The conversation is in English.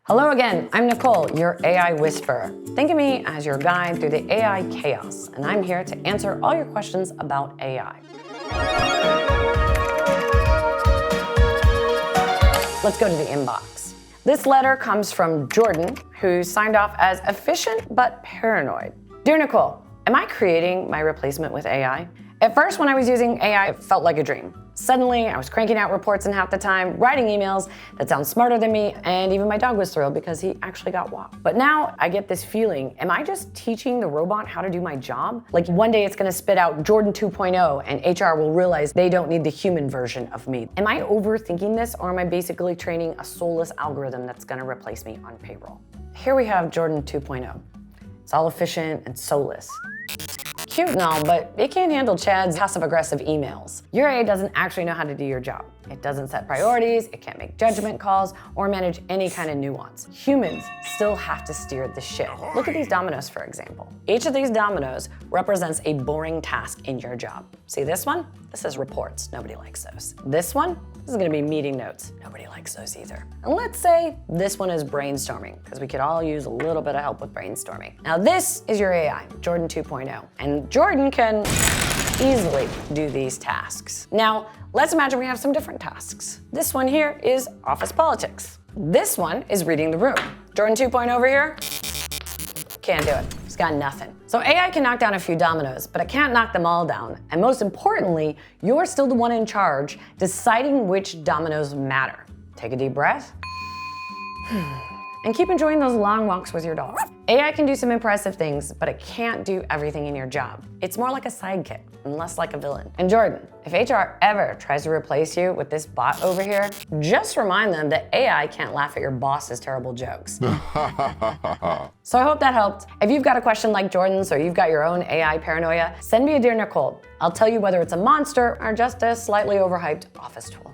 Hello again, I'm Nicole, your AI whisperer. Think of me as your guide through the AI chaos, and I'm here to answer all your questions about AI. Let's go to the inbox. This letter comes from Jordan, who signed off as efficient but paranoid. Dear Nicole, am I creating my replacement with AI? At first, when I was using AI, it felt like a dream. Suddenly, I was cranking out reports in half the time, writing emails that sound smarter than me, and even my dog was thrilled because he actually got walked. But now I get this feeling, am I just teaching the robot how to do my job? Like one day it's gonna spit out Jordan 2.0 and HR will realize they don't need the human version of me. Am I overthinking this, or am I basically training a soulless algorithm that's gonna replace me on payroll? Here we have Jordan 2.0. It's all efficient and soulless. Cute and all, but it can't handle Chad's passive-aggressive emails. Your AI doesn't actually know how to do your job. It doesn't set priorities, it can't make judgment calls, or manage any kind of nuance. Humans still have to steer the ship. Look at these dominoes, for example. Each of these dominoes represents a boring task in your job. See this one? This is reports. Nobody likes those. This one? This is gonna be meeting notes. Nobody likes those either. And let's say this one is brainstorming, because we could all use a little bit of help with brainstorming. Now this is your AI, Jordan 2.0, and Jordan can easily do these tasks. Now, let's imagine we have some different tasks. This one here is office politics. This one is reading the room. Jordan 2.0 over here, can't do it. It's got nothing. So AI can knock down a few dominoes, but it can't knock them all down. And most importantly, you're still the one in charge deciding which dominoes matter. Take a deep breath. And keep enjoying those long walks with your dog. AI can do some impressive things, but it can't do everything in your job. It's more like a sidekick and less like a villain. And Jordan, if HR ever tries to replace you with this bot over here, just remind them that AI can't laugh at your boss's terrible jokes. So I hope that helped. If you've got a question like Jordan's or you've got your own AI paranoia, send me a Dear Nicole. I'll tell you whether it's a monster or just a slightly overhyped office tool.